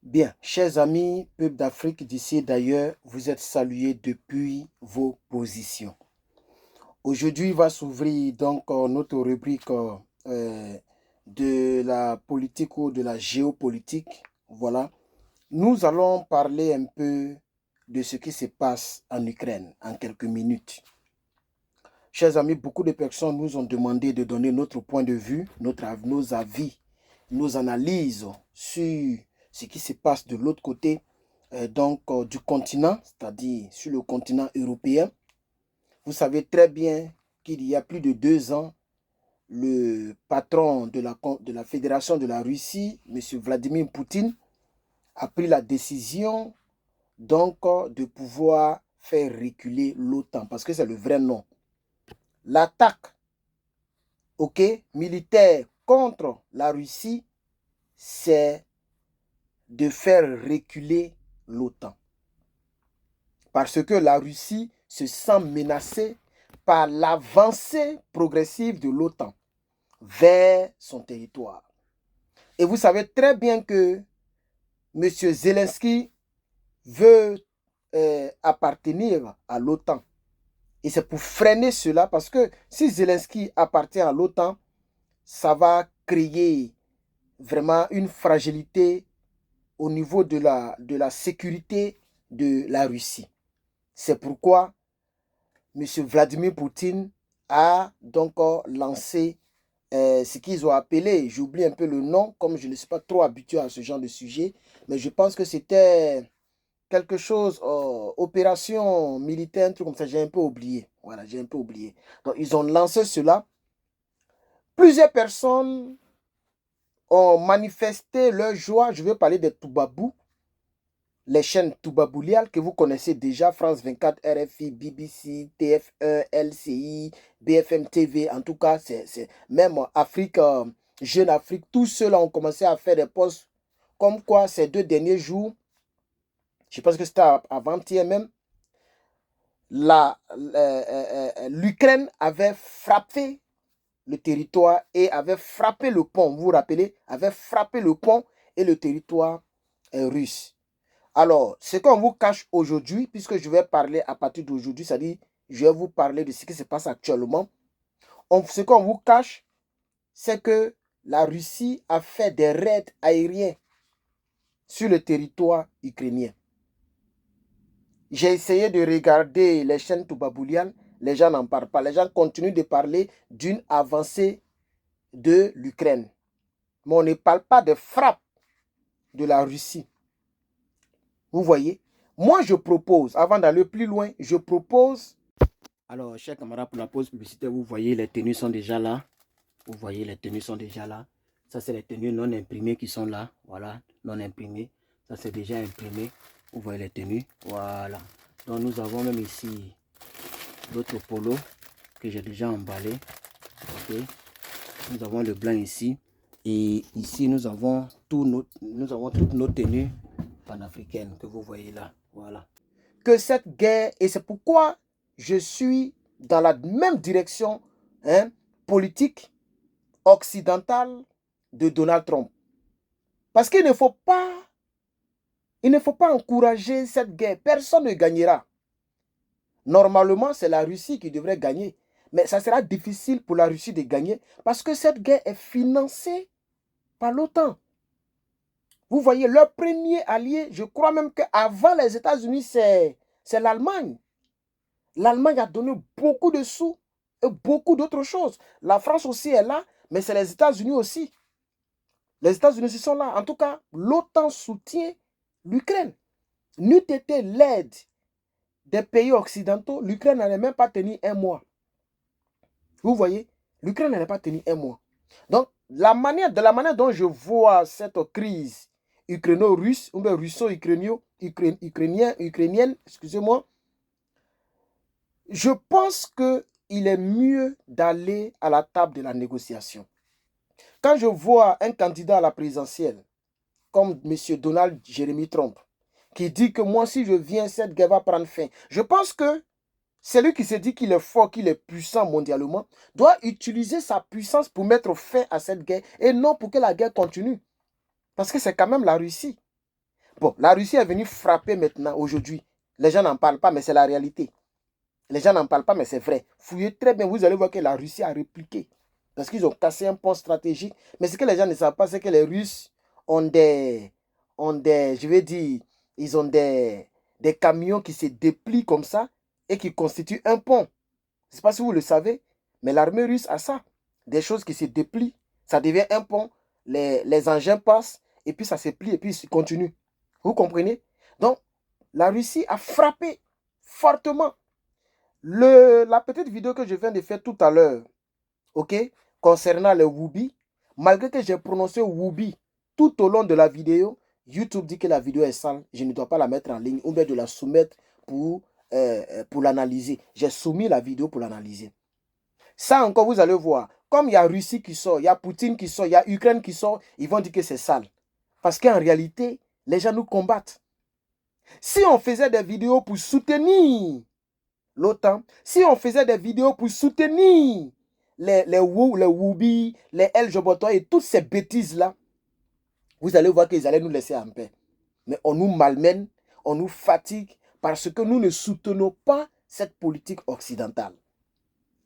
Bien, chers amis, peuple d'Afrique d'ici et d'ailleurs, vous êtes salués depuis vos positions. Aujourd'hui va s'ouvrir donc notre rubrique de la politique ou de la géopolitique. Voilà. Nous allons parler un peu de ce qui se passe en Ukraine en quelques minutes. Chers amis, beaucoup de personnes nous ont demandé de donner notre point de vue, nos avis, nos analyses sur ce qui se passe de l'autre côté du continent, c'est-à-dire sur le continent européen. Vous savez très bien qu'il y a plus de 2 ans, le patron de la Fédération de la Russie, M. Vladimir Poutine, a pris la décision de pouvoir faire reculer l'OTAN, parce que c'est le vrai nom. L'attaque militaire contre la Russie, c'est de faire reculer l'OTAN. Parce que la Russie se sent menacée par l'avancée progressive de l'OTAN vers son territoire. Et vous savez très bien que M. Zelensky veut appartenir à l'OTAN. Et c'est pour freiner cela, parce que si Zelensky appartient à l'OTAN, ça va créer vraiment une fragilité au niveau de la sécurité de la Russie. C'est pourquoi M. Vladimir Poutine a donc lancé ce qu'ils ont appelé, j'oublie un peu le nom, comme je ne suis pas trop habitué à ce genre de sujet, mais je pense que c'était quelque chose, opération militaire, un truc comme ça, j'ai un peu oublié. Voilà, j'ai un peu oublié. Donc, ils ont lancé cela. Plusieurs personnes ont manifesté leur joie. Je veux parler des Toubabou, les chaînes Toubabouliales que vous connaissez déjà, France 24, RFI, BBC, TF1, LCI, BFM TV, en tout cas, c'est même Afrique, Jeune Afrique, tous ceux-là ont commencé à faire des posts comme quoi ces 2 derniers jours, je pense que c'était avant-hier même, l'Ukraine avait frappé le territoire et avait frappé le pont, vous vous rappelez, avait frappé le pont et le territoire russe. Alors, ce qu'on vous cache aujourd'hui, puisque je vais parler à partir d'aujourd'hui, c'est-à-dire, je vais vous parler de ce qui se passe actuellement. Ce qu'on vous cache, c'est que la Russie a fait des raids aériens sur le territoire ukrainien. J'ai essayé de regarder les chaînes Toubaboulian, les gens n'en parlent pas. Les gens continuent de parler d'une avancée de l'Ukraine. Mais on ne parle pas de frappe de la Russie. Vous voyez? Moi, je propose, avant d'aller plus loin, je propose... Alors, chers camarades, pour la pause publicitaire, vous voyez, les tenues sont déjà là. Vous voyez, les tenues sont déjà là. Ça, c'est les tenues non imprimées qui sont là. Voilà, non imprimées. Ça, c'est déjà imprimé. Vous voyez les tenues. Voilà. Donc, nous avons même ici d'autres polos que j'ai déjà emballés. Ok. Nous avons le blanc ici. Et ici, nous avons toutes nos tenues panafricaines que vous voyez là. Voilà. Que cette guerre, et c'est pourquoi je suis dans la même direction politique occidentale de Donald Trump. Parce qu'il ne faut pas encourager cette guerre. Personne ne gagnera. Normalement, c'est la Russie qui devrait gagner. Mais ça sera difficile pour la Russie de gagner parce que cette guerre est financée par l'OTAN. Vous voyez, leur premier allié, je crois même qu'avant les États-Unis, c'est l'Allemagne. L'Allemagne a donné beaucoup de sous et beaucoup d'autres choses. La France aussi est là, mais c'est les États-Unis aussi. Les États-Unis aussi sont là. En tout cas, l'OTAN soutient l'Ukraine. N'eût été l'aide des pays occidentaux, l'Ukraine n'allait même pas tenir un mois. Vous voyez, l'Ukraine n'allait pas tenir un mois. Donc, de la manière dont je vois cette crise ukraino-russe, ou bien russo-ukrainienne, excusez-moi, je pense qu'il est mieux d'aller à la table de la négociation. Quand je vois un candidat à la présidentielle, comme M. Donald Jeremy Trump, qui dit que moi, si je viens, cette guerre va prendre fin. Je pense que celui qui se dit qu'il est fort, qu'il est puissant mondialement, doit utiliser sa puissance pour mettre fin à cette guerre et non pour que la guerre continue. Parce que c'est quand même la Russie. Bon, la Russie est venue frapper maintenant, aujourd'hui. Les gens n'en parlent pas, mais c'est la réalité. Les gens n'en parlent pas, mais c'est vrai. Fouillez très bien, vous allez voir que la Russie a répliqué. Parce qu'ils ont cassé un pont stratégique. Mais ce que les gens ne savent pas, c'est que les Russes ont des, je vais dire, ils ont des camions qui se déplient comme ça et qui constituent un pont. Je ne sais pas si vous le savez, mais l'armée russe a ça. Des choses qui se déplient, ça devient un pont, les engins passent, et puis ça se plie, et puis ça continue. Vous comprenez? Donc, la Russie a frappé fortement. La petite vidéo que je viens de faire tout à l'heure, ok, concernant le Woubi, malgré que j'ai prononcé Woubi tout au long de la vidéo, YouTube dit que la vidéo est sale, je ne dois pas la mettre en ligne ou bien de la soumettre pour l'analyser. J'ai soumis la vidéo pour l'analyser. Ça encore, vous allez voir, comme il y a Russie qui sort, il y a Poutine qui sort, il y a Ukraine qui sort, ils vont dire que c'est sale. Parce qu'en réalité, les gens nous combattent. Si on faisait des vidéos pour soutenir l'OTAN, si on faisait des vidéos pour soutenir les Woubi, les El Joboto et toutes ces bêtises-là, vous allez voir qu'ils allaient nous laisser en paix. Mais on nous malmène, on nous fatigue parce que nous ne soutenons pas cette politique occidentale.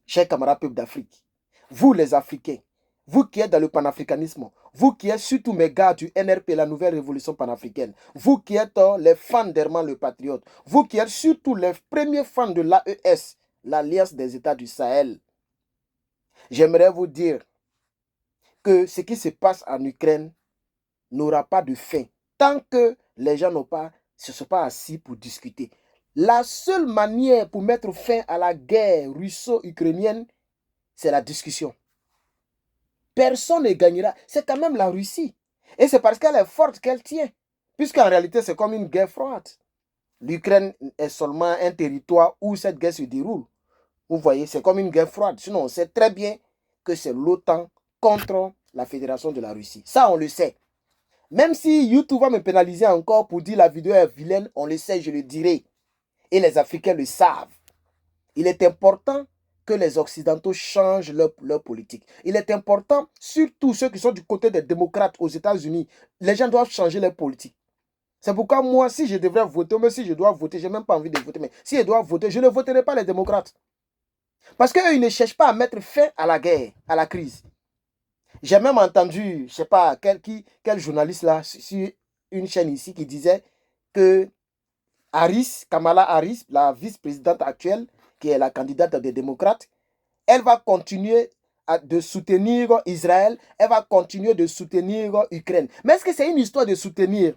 Chers camarades peuples d'Afrique, vous les Africains, vous qui êtes dans le panafricanisme, vous qui êtes surtout mes gars du NRP, la nouvelle révolution panafricaine, vous qui êtes les fans d'Herman le Patriote, vous qui êtes surtout les premiers fans de l'AES, l'Alliance des États du Sahel, j'aimerais vous dire que ce qui se passe en Ukraine n'aura pas de fin tant que les gens se sont pas assis pour discuter. La seule manière pour mettre fin à la guerre russo-ukrainienne, c'est la discussion. Personne ne gagnera. C'est quand même la Russie. Et c'est parce qu'elle est forte qu'elle tient. Puisqu'en réalité, c'est comme une guerre froide. L'Ukraine est seulement un territoire où cette guerre se déroule. Vous voyez, c'est comme une guerre froide. Sinon, on sait très bien que c'est l'OTAN contre la Fédération de la Russie. Ça, on le sait. Même si YouTube va me pénaliser encore pour dire la vidéo est vilaine, on le sait, je le dirai. Et les Africains le savent. Il est important que les Occidentaux changent leur politique. Il est important, surtout ceux qui sont du côté des démocrates aux États-Unis, les gens doivent changer leur politique. C'est pourquoi moi, si je devrais voter, mais si je dois voter, je n'ai même pas envie de voter, mais si je dois voter, je ne voterai pas les démocrates. Parce qu'eux, ils ne cherchent pas à mettre fin à la guerre, à la crise. J'ai même entendu, je ne sais pas, quel journaliste là, sur une chaîne ici, qui disait que Kamala Harris, la vice-présidente actuelle, qui est la candidate des démocrates, elle va continuer de soutenir Israël, elle va continuer de soutenir l'Ukraine. Mais est-ce que c'est une histoire de soutenir?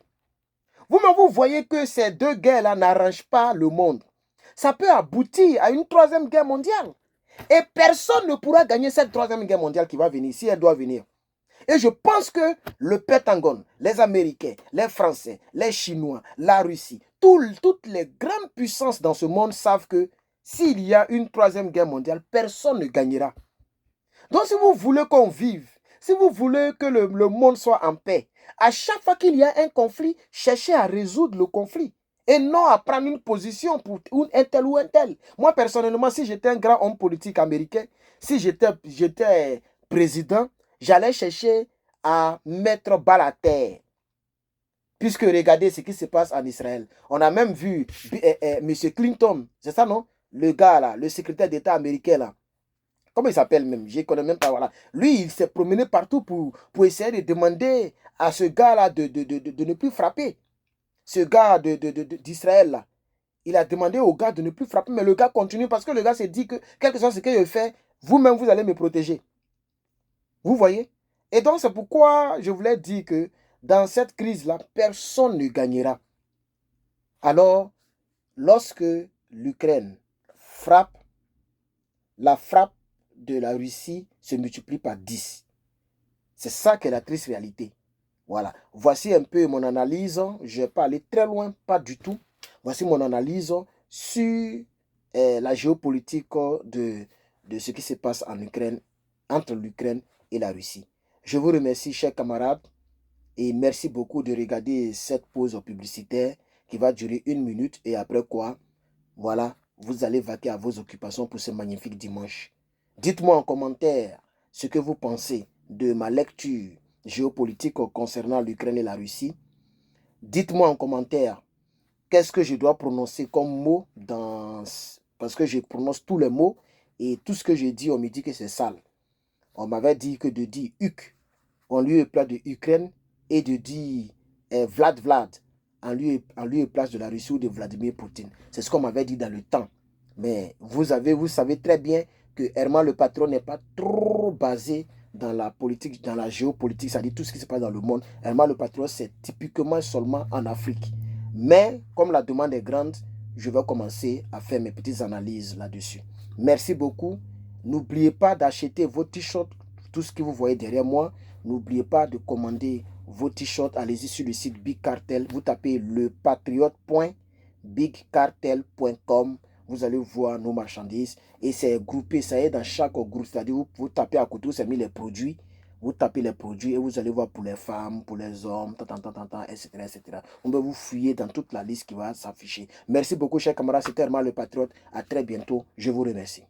Vous-même, vous voyez que ces deux guerres-là n'arrangent pas le monde. Ça peut aboutir à une troisième guerre mondiale. Et personne ne pourra gagner cette troisième guerre mondiale qui va venir, si elle doit venir. Et je pense que le Pentagone, les Américains, les Français, les Chinois, la Russie, toutes les grandes puissances dans ce monde savent que s'il y a une troisième guerre mondiale, personne ne gagnera. Donc si vous voulez qu'on vive, si vous voulez que le monde soit en paix, à chaque fois qu'il y a un conflit, cherchez à résoudre le conflit. Et non à prendre une position pour un tel ou un tel. Moi, personnellement, si j'étais un grand homme politique américain, si j'étais président, j'allais chercher à mettre balle à terre. Puisque regardez ce qui se passe en Israël. On a même vu M. Clinton, c'est ça non? Le gars là, le secrétaire d'État américain là. Comment il s'appelle même? Je ne connais même pas. Voilà. Lui, il s'est promené partout pour essayer de demander à ce gars-là de ne plus frapper. Ce gars d'Israël là. Il a demandé au gars de ne plus frapper, mais le gars continue parce que le gars s'est dit que, quel que soit ce que je fais, vous-même, vous allez me protéger. Vous voyez? Et donc, c'est pourquoi je voulais dire que dans cette crise-là, personne ne gagnera. Alors, lorsque l'Ukraine frappe, la frappe de la Russie se multiplie par 10. C'est ça qui est la triste réalité. Voilà. Voici un peu mon analyse. Je ne vais pas aller très loin, pas du tout. Voici mon analyse sur la géopolitique de ce qui se passe en Ukraine, entre l'Ukraine et la Russie. Je vous remercie, chers camarades, et merci beaucoup de regarder cette pause publicitaire qui va durer 1 minute et après quoi, voilà, vous allez vaquer à vos occupations pour ce magnifique dimanche. Dites-moi en commentaire ce que vous pensez de ma lecture géopolitique concernant l'Ukraine et la Russie. Dites-moi en commentaire qu'est-ce que je dois prononcer comme mot parce que je prononce tous les mots et tout ce que je dis, on me dit que c'est sale. On m'avait dit que de dire Uk en lieu et place de Ukraine et de dire Vlad Vlad en lieu et place de la Russie ou de Vladimir Poutine. C'est ce qu'on m'avait dit dans le temps. Mais vous savez très bien que Herman le patron n'est pas trop basé dans la politique, dans la géopolitique, c'est-à-dire tout ce qui se passe dans le monde. Herman le patron, c'est typiquement seulement en Afrique. Mais comme la demande est grande, je vais commencer à faire mes petites analyses là-dessus. Merci beaucoup. N'oubliez pas d'acheter vos t-shirts, tout ce que vous voyez derrière moi. N'oubliez pas de commander vos t-shirts. Allez-y sur le site Big Cartel. Vous tapez lepatriote.bigcartel.com. Vous allez voir nos marchandises. Et c'est groupé, ça est dans chaque groupe. C'est-à-dire, vous tapez à côté, vous avez mis les produits. Vous tapez les produits et vous allez voir pour les femmes, pour les hommes, etc., etc. On va vous fouiller dans toute la liste qui va s'afficher. Merci beaucoup, chers camarades. C'était Herman le Patriote. À très bientôt. Je vous remercie.